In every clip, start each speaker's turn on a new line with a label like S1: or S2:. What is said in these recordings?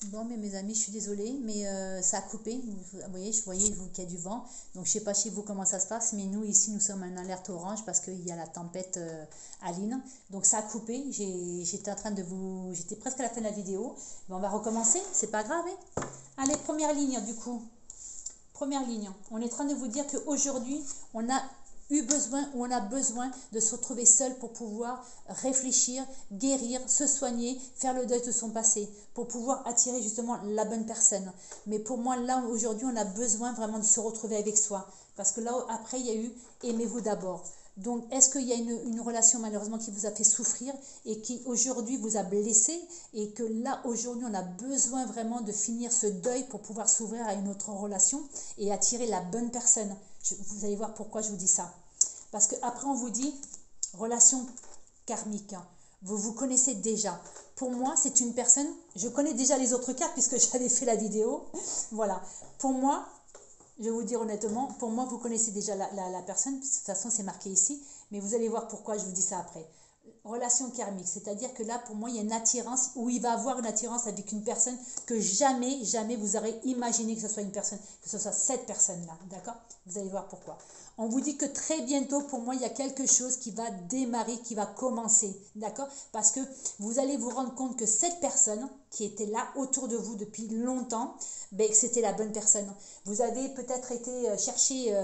S1: Bon, mais mes amis, je suis désolée, mais ça a coupé. Vous voyez vous, qu'il y a du vent. Donc, je sais pas chez vous comment ça se passe, mais nous, ici, nous sommes en alerte orange parce qu'il y a la tempête Aline. Donc, ça a coupé. J'étais en train de vous... J'étais presque à la fin de la vidéo. Mais on va recommencer, c'est pas grave, hein. Allez, première ligne, du coup. Première ligne. On est en train de vous dire qu'aujourd'hui, on a eu besoin ou on a besoin de se retrouver seul pour pouvoir réfléchir, guérir, se soigner, faire le deuil de son passé, pour pouvoir attirer justement la bonne personne. Mais pour moi, là, aujourd'hui, on a besoin vraiment de se retrouver avec soi. Parce que là, après, il y a eu « aimez-vous d'abord ». Donc, est-ce qu'il y a une relation malheureusement qui vous a fait souffrir et qui aujourd'hui vous a blessé et que là, aujourd'hui, on a besoin vraiment de finir ce deuil pour pouvoir s'ouvrir à une autre relation et attirer la bonne personne. Vous allez voir pourquoi je vous dis ça. Parce qu'après, on vous dit relation karmique. Vous vous connaissez déjà. Pour moi, c'est une personne, je connais déjà les autres cartes puisque j'avais fait la vidéo. Voilà. Pour moi, je vais vous dire honnêtement, pour moi, vous connaissez déjà la personne. De toute façon, c'est marqué ici. Mais vous allez voir pourquoi je vous dis ça après. Relation karmique, c'est-à-dire que là, pour moi, il y a une attirance, où il va avoir une attirance avec une personne que jamais, jamais vous aurez imaginé que ce soit une personne, que ce soit cette personne-là, d'accord? Vous allez voir pourquoi. On vous dit que très bientôt, pour moi, il y a quelque chose qui va démarrer, qui va commencer, d'accord? Parce que vous allez vous rendre compte que cette personne qui était là autour de vous depuis longtemps, ben, c'était la bonne personne. Vous avez peut-être été chercher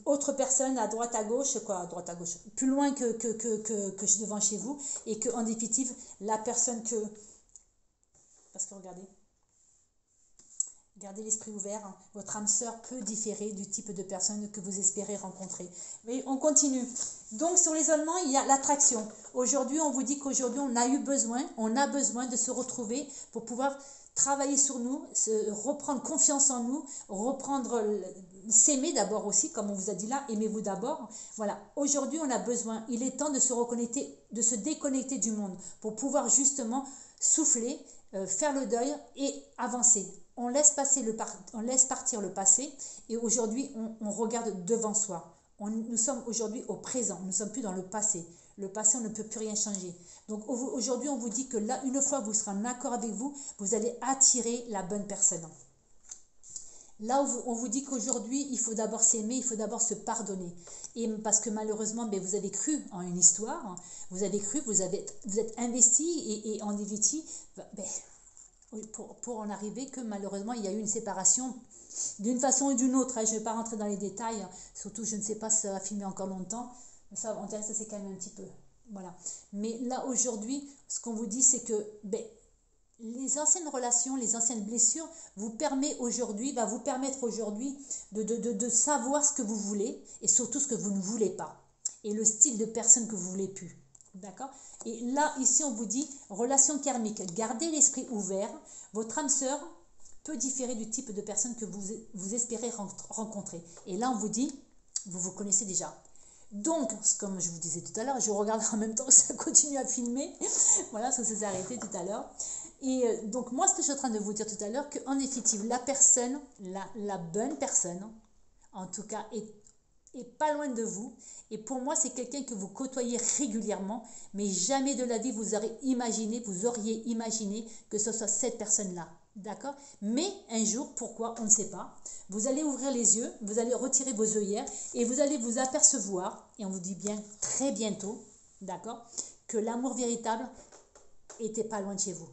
S1: autre personne à droite à gauche, quoi, à droite à gauche, plus loin que devant chez vous, et que en définitive, la personne que... Parce que regardez, gardez l'esprit ouvert, hein. Votre âme sœur peut différer du type de personne que vous espérez rencontrer. Mais on continue. Donc sur l'isolement, il y a l'attraction. Aujourd'hui, on vous dit qu'aujourd'hui, on a besoin de se retrouver pour pouvoir travailler sur nous, reprendre confiance en nous, reprendre, s'aimer d'abord aussi, comme on vous a dit là, aimez-vous d'abord. Voilà, aujourd'hui, on a besoin, il est temps de se reconnecter, de se déconnecter du monde pour pouvoir justement souffler, faire le deuil et avancer. On laisse partir le passé et aujourd'hui, on regarde devant soi. Nous sommes aujourd'hui au présent, nous ne sommes plus dans le passé. Le passé, on ne peut plus rien changer. Donc aujourd'hui, on vous dit que là, une fois que vous serez en accord avec vous, vous allez attirer la bonne personne. Là, on vous dit qu'aujourd'hui, il faut d'abord s'aimer, il faut d'abord se pardonner. Et parce que malheureusement, ben, vous avez cru en une histoire, vous avez cru, vous êtes investi et en déviti, ben, pour en arriver que malheureusement, il y a eu une séparation d'une façon ou d'une autre. Je ne vais pas rentrer dans les détails, surtout je ne sais pas si ça va filmer encore longtemps. Mais ça, on dirait que ça s'est calmé un petit peu. Voilà. Mais là, aujourd'hui, ce qu'on vous dit, c'est que ben, les anciennes relations, les anciennes blessures va vous permettre aujourd'hui de savoir ce que vous voulez et surtout ce que vous ne voulez pas. Et le style de personne que vous ne voulez plus. D'accord? Et là, ici, on vous dit relation karmique. Gardez l'esprit ouvert. Votre âme sœur peut différer du type de personne que vous espérez rencontrer. Et là, on vous dit, vous vous connaissez déjà. Donc, comme je vous disais tout à l'heure, je regarde en même temps que ça continue à filmer. Voilà, ça s'est arrêté tout à l'heure. Et donc, moi, ce que je suis en train de vous dire tout à l'heure, qu'en définitive, la personne, la bonne personne, en tout cas, est pas loin de vous. Et pour moi, c'est quelqu'un que vous côtoyez régulièrement, mais jamais de la vie vous auriez imaginé que ce soit cette personne-là. D'accord? Mais un jour, pourquoi? On ne sait pas. Vous allez ouvrir les yeux, vous allez retirer vos œillères et vous allez vous apercevoir, et on vous dit bien très bientôt, d'accord, que l'amour véritable était pas loin de chez vous.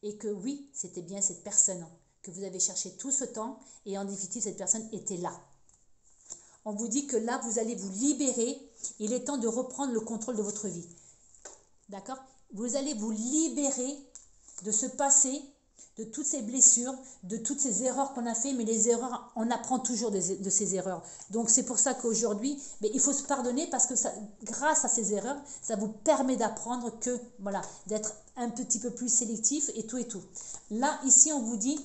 S1: Et que oui, c'était bien cette personne que vous avez cherché tout ce temps et en définitive, cette personne était là. On vous dit que là, vous allez vous libérer. Il est temps de reprendre le contrôle de votre vie. D'accord? Vous allez vous libérer de ce passé, de toutes ces blessures, de toutes ces erreurs qu'on a fait. Mais les erreurs, on apprend toujours de ces erreurs. Donc, c'est pour ça qu'aujourd'hui, il faut se pardonner parce que ça, grâce à ces erreurs, ça vous permet d'apprendre que, voilà, d'être un petit peu plus sélectif et tout et tout. Là, ici, on vous dit...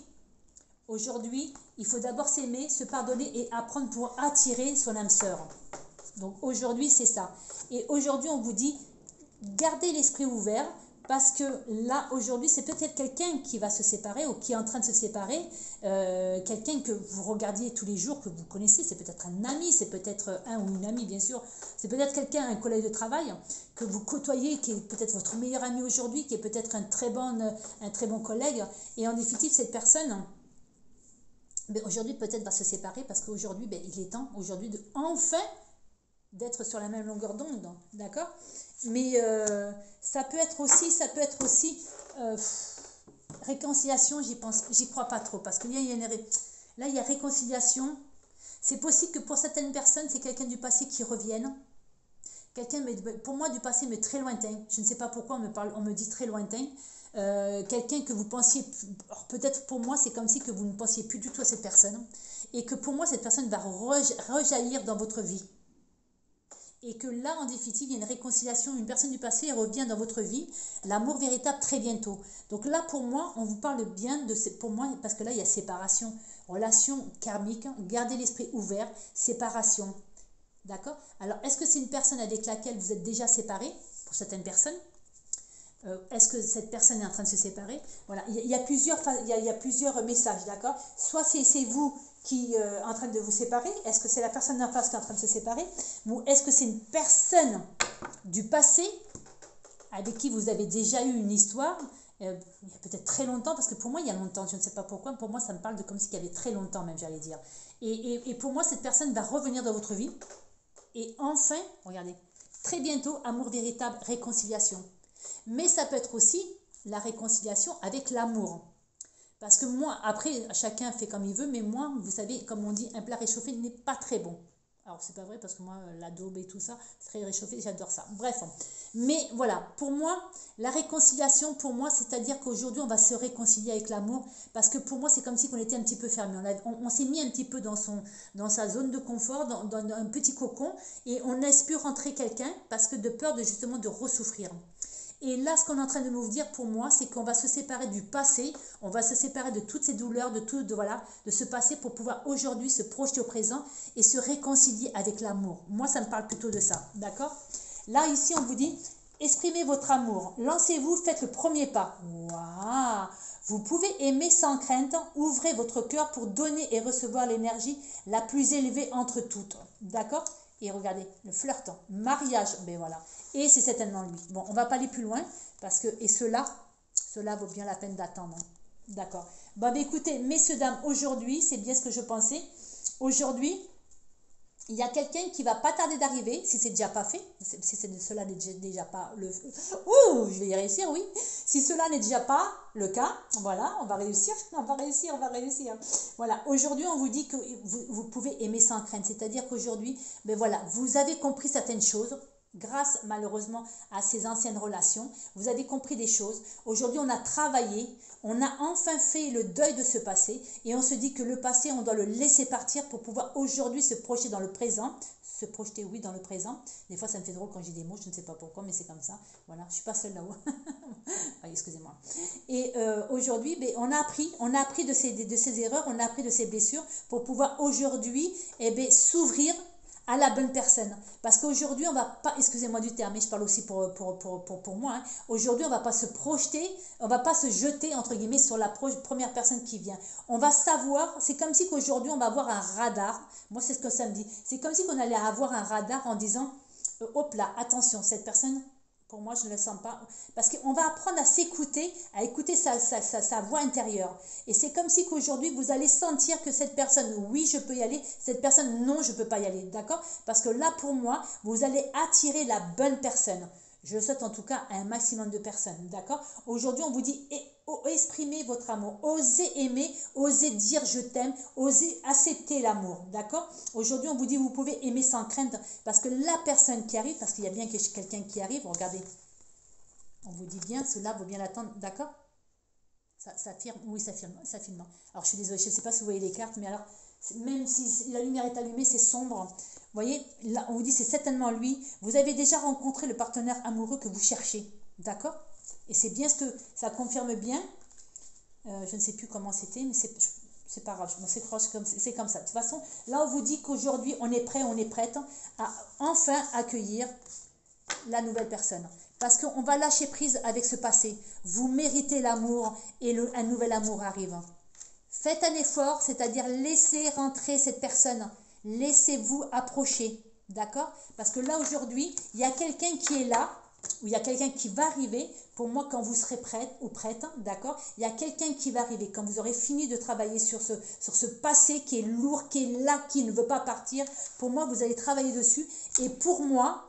S1: Aujourd'hui, il faut d'abord s'aimer, se pardonner et apprendre pour attirer son âme sœur. Donc aujourd'hui, c'est ça. Et aujourd'hui, on vous dit, gardez l'esprit ouvert Parce que là, aujourd'hui, c'est peut-être quelqu'un qui va se séparer ou qui est en train de se séparer. Quelqu'un que vous regardiez tous les jours, que vous connaissez. C'est peut-être un ami, c'est peut-être un ou une amie, bien sûr. C'est peut-être quelqu'un, un collègue de travail que vous côtoyez, qui est peut-être votre meilleur ami aujourd'hui, qui est peut-être un très bon collègue. Et en définitive, cette personne, ben, aujourd'hui, peut-être va se séparer parce qu'aujourd'hui, ben, il est temps, aujourd'hui, de enfin d'être sur la même longueur d'onde, d'accord? Mais ça peut être aussi réconciliation, j'y crois pas trop, parce que là, il y a réconciliation. C'est possible que pour certaines personnes, c'est quelqu'un du passé qui revienne. Quelqu'un, pour moi, du passé, mais très lointain. Je ne sais pas pourquoi on me dit très lointain. Quelqu'un que vous pensiez, peut-être pour moi, c'est comme si que vous ne pensiez plus du tout à cette personne. Et que pour moi, cette personne va rejaillir dans votre vie. Et que là, en définitive, il y a une réconciliation, une personne du passé revient dans votre vie, l'amour véritable très bientôt. Donc là, pour moi, on vous parle bien pour moi, parce que là, il y a séparation, relation karmique, gardez l'esprit ouvert, séparation. D'accord? Alors, est-ce que c'est une personne avec laquelle vous êtes déjà séparé, pour certaines personnes? Est-ce que cette personne est en train de se séparer? Voilà, il y a plusieurs messages, d'accord? Soit c'est vous qui en train de vous séparer. Est-ce que c'est la personne en face qui est en train de se séparer? Ou est-ce que c'est une personne du passé avec qui vous avez déjà eu une histoire il y a peut-être très longtemps, parce que pour moi il y a longtemps, je ne sais pas pourquoi, pour moi ça me parle de comme s'il y avait très longtemps même, j'allais dire. Et pour moi cette personne va revenir dans votre vie. Et enfin, regardez, très bientôt, amour véritable, réconciliation. Mais ça peut être aussi la réconciliation avec l'amour. Parce que moi, après, chacun fait comme il veut, mais moi, vous savez, comme on dit, un plat réchauffé n'est pas très bon. Alors, c'est pas vrai, parce que moi, l'adobe et tout ça, très réchauffé, j'adore ça. Bref, mais voilà, pour moi, la réconciliation, pour moi, c'est-à-dire qu'aujourd'hui, on va se réconcilier avec l'amour, parce que pour moi, c'est comme si on était un petit peu fermé. On s'est mis un petit peu dans sa zone de confort, dans un petit cocon, et on laisse plus rentrer quelqu'un, parce que de peur justement de ressouffrir. Et là, ce qu'on est en train de nous dire pour moi, c'est qu'on va se séparer du passé, on va se séparer de toutes ces douleurs, de ce passé pour pouvoir aujourd'hui se projeter au présent et se réconcilier avec l'amour. Moi, ça me parle plutôt de ça, d'accord? Là, ici, on vous dit, exprimez votre amour, lancez-vous, faites le premier pas. Waouh! Vous pouvez aimer sans crainte, ouvrez votre cœur pour donner et recevoir l'énergie la plus élevée entre toutes, d'accord? Et regardez, le flirtant, mariage, ben voilà. Et c'est certainement lui. Bon, on va pas aller plus loin, parce que, et cela vaut bien la peine d'attendre. D'accord. Bon, ben écoutez, messieurs, dames, aujourd'hui, c'est bien ce que je pensais. Aujourd'hui, il y a quelqu'un qui va pas tarder d'arriver, si c'est déjà pas fait, si cela n'est déjà pas le... Ouh, je vais y réussir, oui. Si cela n'est déjà pas le cas, voilà, on va réussir. Voilà, aujourd'hui, on vous dit que vous pouvez aimer sans crainte, c'est-à-dire qu'aujourd'hui, ben voilà, vous avez compris certaines choses, grâce malheureusement à ces anciennes relations, vous avez compris des choses. Aujourd'hui, on a travaillé, on a enfin fait le deuil de ce passé et on se dit que le passé, on doit le laisser partir pour pouvoir aujourd'hui se projeter dans le présent. Se projeter, oui, dans le présent. Des fois, ça me fait drôle quand j'ai des mots, je ne sais pas pourquoi, mais c'est comme ça. Voilà, je ne suis pas seule là-haut. Excusez-moi. Et aujourd'hui, ben, on a appris de ces erreurs, on a appris de ces blessures pour pouvoir aujourd'hui s'ouvrir à la bonne personne. Parce qu'aujourd'hui, on va pas, excusez-moi du terme, mais je parle aussi pour moi, hein. Aujourd'hui, on va pas se projeter, on va pas se jeter, entre guillemets, sur la première personne qui vient. On va savoir, c'est comme si qu'aujourd'hui, on va avoir un radar. Moi, c'est ce que ça me dit. C'est comme si qu'on allait avoir un radar en disant, hop là, attention, cette personne... Pour moi, je ne le sens pas. Parce qu'on va apprendre à s'écouter, à écouter sa voix intérieure. Et c'est comme si qu'aujourd'hui, vous allez sentir que cette personne, oui, je peux y aller. Cette personne, non, je ne peux pas y aller. D'accord? Parce que là, pour moi, vous allez attirer la bonne personne. Je le souhaite en tout cas à un maximum de personnes. D'accord? Aujourd'hui, on vous dit, exprimez votre amour. Osez aimer, osez dire je t'aime, osez accepter l'amour. D'accord? Aujourd'hui, on vous dit, vous pouvez aimer sans crainte. Parce que la personne qui arrive, parce qu'il y a bien quelqu'un qui arrive, regardez. On vous dit bien, cela vaut bien l'attendre. D'accord? Ça firme, oui, ça firme. Alors, je suis désolée, je ne sais pas si vous voyez les cartes, mais alors, même si la lumière est allumée, c'est sombre. Vous voyez, là, on vous dit, c'est certainement lui. Vous avez déjà rencontré le partenaire amoureux que vous cherchez. D'accord? Et c'est bien ce que ça confirme bien. Je ne sais plus comment c'était, mais c'est pas grave. C'est comme ça. De toute façon, là, on vous dit qu'aujourd'hui, on est prêt, on est prête à enfin accueillir la nouvelle personne. Parce qu'on va lâcher prise avec ce passé. Vous méritez l'amour et un nouvel amour arrive. Faites un effort, c'est-à-dire laissez rentrer cette personne. Laissez-vous approcher. D'accord? Parce que là, aujourd'hui, il y a quelqu'un qui est là, ou il y a quelqu'un qui va arriver. Pour moi, quand vous serez prête ou prête, d'accord? Il y a quelqu'un qui va arriver. Quand vous aurez fini de travailler sur ce passé qui est lourd, qui est là, qui ne veut pas partir, pour moi, vous allez travailler dessus. Et pour moi,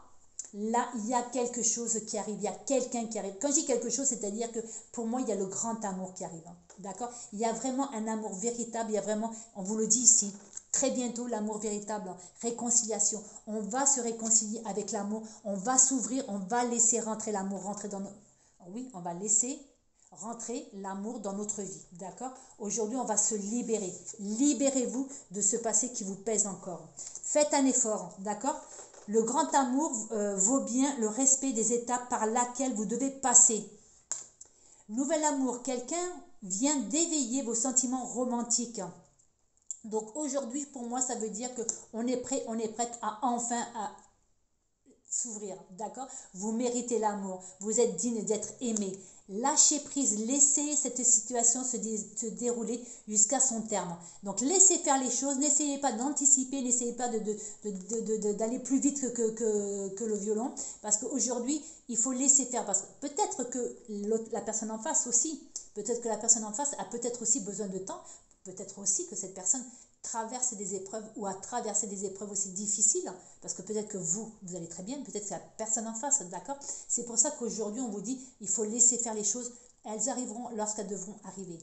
S1: là, il y a quelque chose qui arrive, il y a quelqu'un qui arrive. Quand je dis quelque chose, c'est-à-dire que pour moi, il y a le grand amour qui arrive. D'accord? Il y a vraiment un amour véritable, il y a vraiment, on vous le dit ici, très bientôt, l'amour véritable, réconciliation. On va se réconcilier avec l'amour, on va s'ouvrir, on va laisser rentrer l'amour, rentrer dans nos... Oui, on va laisser rentrer l'amour dans notre vie. D'accord? Aujourd'hui, on va se libérer. Libérez-vous de ce passé qui vous pèse encore. Faites un effort, d'accord? Le grand amour vaut bien le respect des étapes par lesquelles vous devez passer. Nouvel amour, quelqu'un vient d'éveiller vos sentiments romantiques. Donc aujourd'hui, pour moi, ça veut dire qu'on est prêt, on est prête à enfin s'ouvrir, d'accord? Vous méritez l'amour, vous êtes digne d'être aimé. Lâchez prise, laissez cette situation se dérouler jusqu'à son terme. Donc laissez faire les choses, n'essayez pas d'anticiper, n'essayez pas d'aller plus vite que le violon. Parce qu'aujourd'hui, il faut laisser faire. Parce que peut-être que la personne en face aussi, peut-être que la personne en face a peut-être aussi besoin de temps, peut-être aussi que cette personne traverse des épreuves ou a traversé des épreuves aussi difficiles, parce que peut-être que vous allez très bien, peut-être que la personne en face, d'accord? C'est pour ça qu'aujourd'hui, on vous dit, il faut laisser faire les choses, elles arriveront lorsqu'elles devront arriver.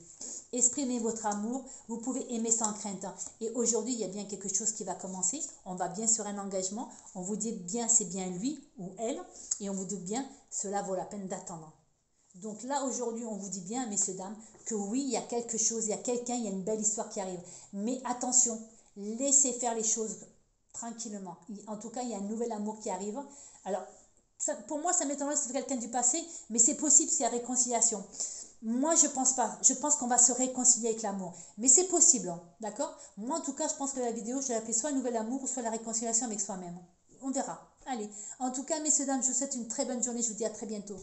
S1: Exprimez votre amour, vous pouvez aimer sans crainte. Et aujourd'hui, il y a bien quelque chose qui va commencer, on va bien sur un engagement, on vous dit bien, c'est bien lui ou elle, et on vous dit bien, cela vaut la peine d'attendre. Donc là, aujourd'hui, on vous dit bien, messieurs, dames, que oui, il y a quelque chose, il y a quelqu'un, il y a une belle histoire qui arrive. Mais attention, laissez faire les choses tranquillement. En tout cas, il y a un nouvel amour qui arrive. Alors, pour moi, ça m'étonnerait que c'est quelqu'un du passé, mais c'est possible s'il y a réconciliation. Moi, je pense pas. Je pense qu'on va se réconcilier avec l'amour. Mais c'est possible, hein, d'accord? Moi, en tout cas, je pense que la vidéo, je vais l'appeler soit un nouvel amour ou soit la réconciliation avec soi-même. On verra. Allez, en tout cas, messieurs, dames, je vous souhaite une très bonne journée. Je vous dis à très bientôt.